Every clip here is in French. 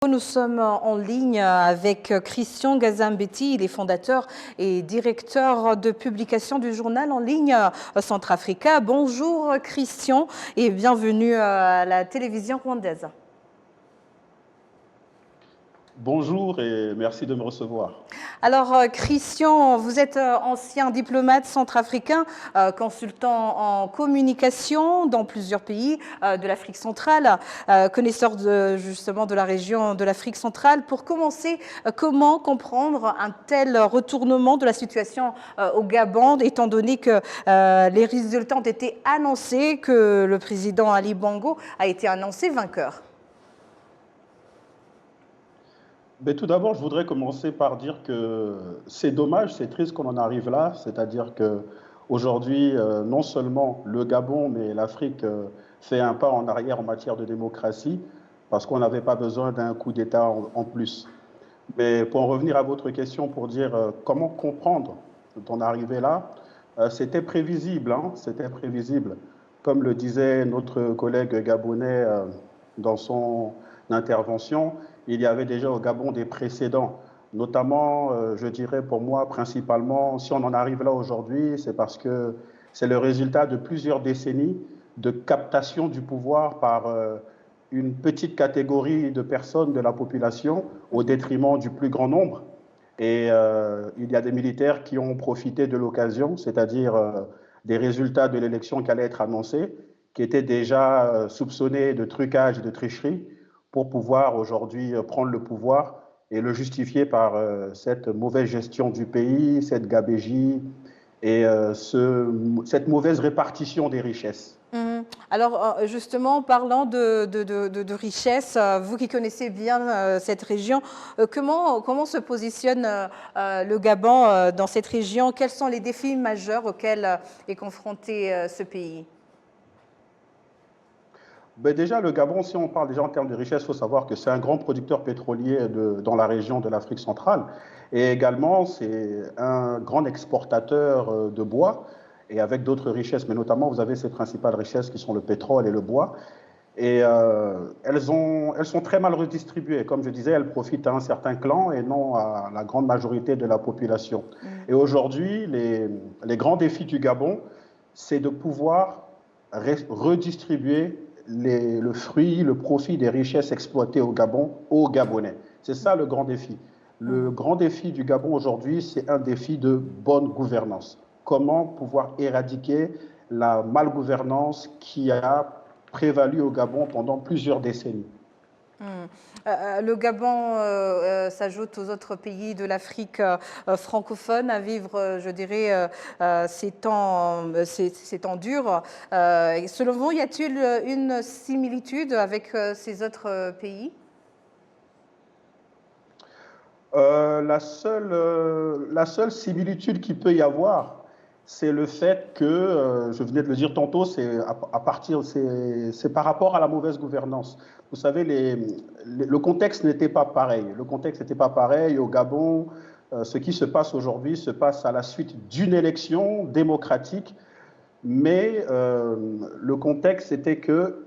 Nous sommes en ligne avec Christian Gazambetti, il est fondateur et directeur de publication du journal en ligne Centrafrica. Bonjour Christian et bienvenue à la télévision rwandaise. Bonjour et merci de me recevoir. Alors Christian, vous êtes ancien diplomate centrafricain, consultant en communication dans plusieurs pays de l'Afrique centrale, connaisseur justement de la région de l'Afrique centrale. Pour commencer, comment comprendre un tel retournement de la situation au Gabon, étant donné que les résultats ont été annoncés, que le président Ali Bongo a été annoncé vainqueur? Mais tout d'abord, je voudrais commencer par dire que c'est dommage, c'est triste qu'on en arrive là, c'est-à-dire que aujourd'hui, non seulement le Gabon, mais l'Afrique fait un pas en arrière en matière de démocratie, parce qu'on n'avait pas besoin d'un coup d'État en plus. Mais pour en revenir à votre question, pour dire comment comprendre ton arrivée là, c'était prévisible, hein, c'était prévisible. Comme le disait notre collègue gabonais dans son intervention, il y avait déjà au Gabon des précédents. Notamment, je dirais pour moi, principalement, si on en arrive là aujourd'hui, c'est parce que c'est le résultat de plusieurs décennies de captation du pouvoir par une petite catégorie de personnes de la population au détriment du plus grand nombre. Et il y a des militaires qui ont profité de l'occasion, c'est-à-dire des résultats de l'élection qui allaient être annoncés, qui étaient déjà soupçonnés de trucage et de tricherie, pour pouvoir aujourd'hui prendre le pouvoir et le justifier par cette mauvaise gestion du pays, cette gabégie et cette mauvaise répartition des richesses. Alors justement, parlant de richesse, vous qui connaissez bien cette région, comment se positionne le Gabon dans cette région? Quels sont les défis majeurs auxquels est confronté ce pays? Ben déjà, le Gabon, si on parle déjà en termes de richesse, il faut savoir que c'est un grand producteur pétrolier dans la région de l'Afrique centrale. Et également, c'est un grand exportateur de bois et avec d'autres richesses. Mais notamment, vous avez ces principales richesses qui sont le pétrole et le bois. Et elles sont très mal redistribuées. Comme je disais, elles profitent à un certain clan et non à la grande majorité de la population. Et aujourd'hui, les grands défis du Gabon, c'est de pouvoir redistribuer le fruit, le profit des richesses exploitées au Gabon aux Gabonais. C'est ça le grand défi. Le grand défi du Gabon aujourd'hui, c'est un défi de bonne gouvernance. Comment pouvoir éradiquer la malgouvernance qui a prévalu au Gabon pendant plusieurs décennies. Le Gabon s'ajoute aux autres pays de l'Afrique francophone à vivre, je dirais, ces temps durs. Selon vous, y a-t-il une similitude avec ces autres pays? La seule similitude qu'il peut y avoir, c'est le fait que, je venais de le dire tantôt, c'est par rapport à la mauvaise gouvernance. Vous savez, le contexte n'était pas pareil. Le contexte n'était pas pareil au Gabon. Ce qui se passe aujourd'hui se passe à la suite d'une élection démocratique, mais le contexte c'était que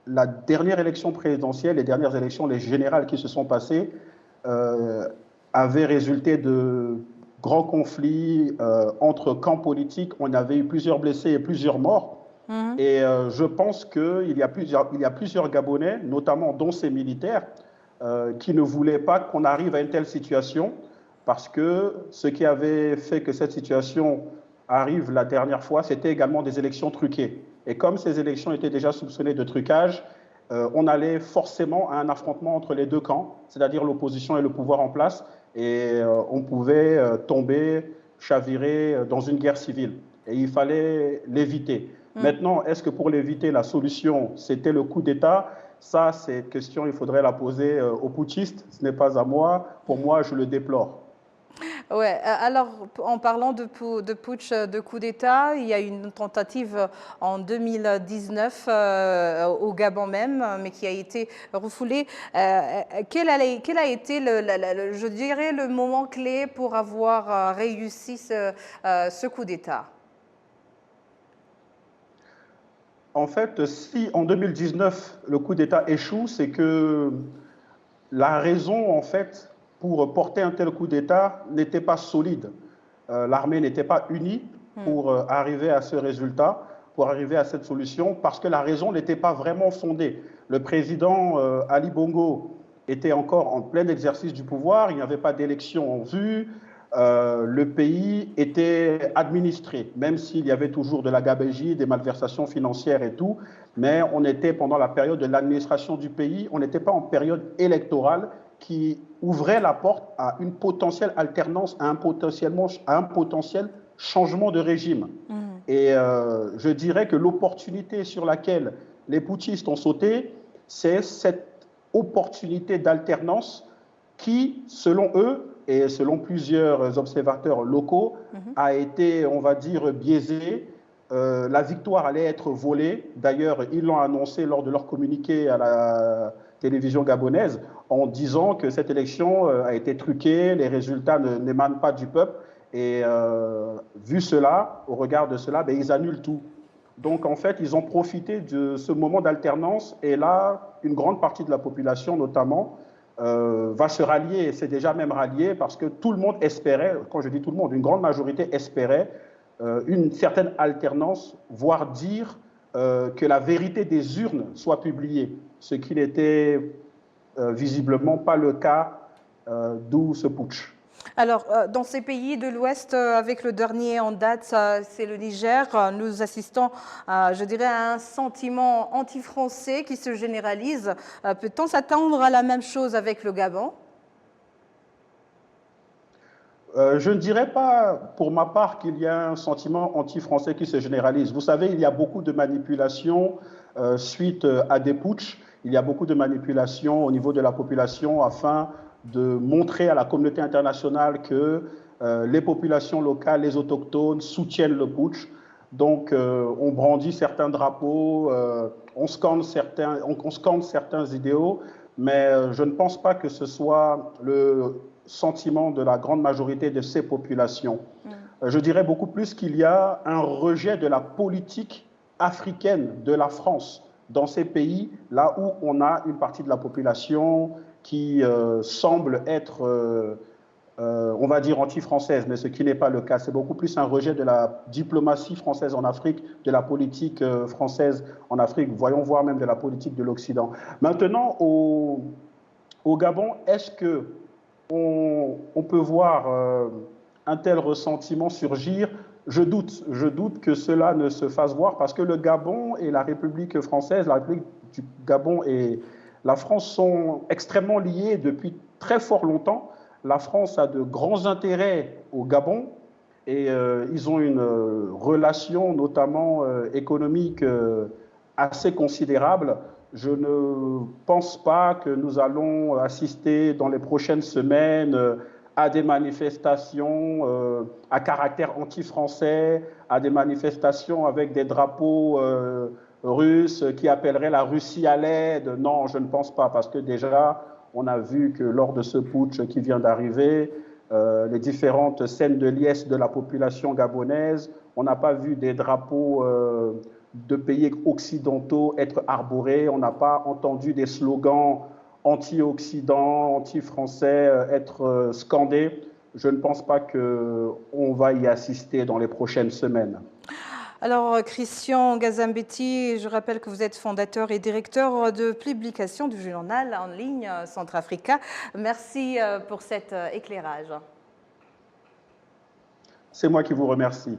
la dernière élection présidentielle, les dernières élections, les générales qui se sont passées, euh, avaient résulté de grands conflits entre camps politiques. On avait eu plusieurs blessés et plusieurs morts. Et je pense qu'il y a plusieurs Gabonais, notamment dont ces militaires, qui ne voulaient pas qu'on arrive à une telle situation, parce que ce qui avait fait que cette situation arrive la dernière fois, c'était également des élections truquées. Et comme ces élections étaient déjà soupçonnées de trucage, on allait forcément à un affrontement entre les deux camps, c'est-à-dire l'opposition et le pouvoir en place, et on pouvait tomber, chavirer dans une guerre civile. Et il fallait l'éviter. Maintenant, est-ce que pour l'éviter, la solution, c'était le coup d'État? Ça, c'est une question, il faudrait la poser aux putschistes. Ce n'est pas à moi. Pour moi, je le déplore. Ouais, alors en parlant de putsch, de coup d'État, il y a une tentative en 2019 au Gabon même, mais qui a été refoulée. Quel a été, je dirais, le moment clé pour avoir réussi ce coup d'État? En fait, si en 2019, le coup d'État échoue, c'est que la raison, en fait, pour porter un tel coup d'État n'était pas solide. L'armée n'était pas unie pour arriver à ce résultat, pour arriver à cette solution, parce que la raison n'était pas vraiment fondée. Le président Ali Bongo était encore en plein exercice du pouvoir, il n'y avait pas d'élection en vue, le pays était administré, même s'il y avait toujours de la gabegie, des malversations financières et tout, mais on était pendant la période de l'administration du pays, on n'était pas en période électorale qui ouvrait la porte à une potentielle alternance, à un potentiel changement de régime. Et je dirais que l'opportunité sur laquelle les putschistes ont sauté, c'est cette opportunité d'alternance qui, selon eux, et selon plusieurs observateurs locaux, a été, on va dire, biaisée. La victoire allait être volée. D'ailleurs, ils l'ont annoncé lors de leur communiqué à la télévision gabonaise en disant que cette élection a été truquée, les résultats n'émanent pas du peuple. Et vu cela, au regard de cela, ben, ils annulent tout. Donc, en fait, ils ont profité de ce moment d'alternance. Et là, une grande partie de la population, notamment, va se rallier, c'est déjà même rallié, parce que tout le monde espérait, quand je dis tout le monde, une grande majorité espérait une certaine alternance, voire dire que la vérité des urnes soit publiée, ce qui n'était visiblement pas le cas, d'où ce putsch. Alors, dans ces pays de l'Ouest, avec le dernier en date, c'est le Niger, nous assistons, je dirais, à un sentiment anti-français qui se généralise. Peut-on s'attendre à la même chose avec le Gabon? Je ne dirais pas, pour ma part, qu'il y a un sentiment anti-français qui se généralise. Vous savez, il y a beaucoup de manipulations suite à des putschs. Il y a beaucoup de manipulations au niveau de la population afin de montrer à la communauté internationale que les populations locales, les autochtones, soutiennent le putsch. Donc, on brandit certains drapeaux, on scande certains idéaux, mais je ne pense pas que ce soit le sentiment de la grande majorité de ces populations. Je dirais beaucoup plus qu'il y a un rejet de la politique africaine de la France dans ces pays, là où on a une partie de la population qui semble être, on va dire, anti-française, mais ce qui n'est pas le cas. C'est beaucoup plus un rejet de la diplomatie française en Afrique, de la politique française en Afrique, voyons voir même de la politique de l'Occident. Maintenant, au Gabon, est-ce que on peut voir un tel ressentiment surgir? Je doute que cela ne se fasse voir parce que le Gabon et la République française, la République du Gabon et la France sont extrêmement liés depuis très fort longtemps. La France a de grands intérêts au Gabon et ils ont une relation notamment économique assez considérable. Je ne pense pas que nous allons assister dans les prochaines semaines à des manifestations à caractère anti-français, à des manifestations avec des drapeaux russes qui appelleraient la Russie à l'aide. Non, je ne pense pas, parce que déjà, on a vu que lors de ce putsch qui vient d'arriver, les différentes scènes de liesse de la population gabonaise, on n'a pas vu des drapeaux de pays occidentaux être arborés, on n'a pas entendu des slogans anti-Occident, anti-français être scandés. Je ne pense pas qu'on va y assister dans les prochaines semaines. Alors, Christian Gazambetti, je rappelle que vous êtes fondateur et directeur de publication du journal en ligne Centrafrica. Merci pour cet éclairage. C'est moi qui vous remercie.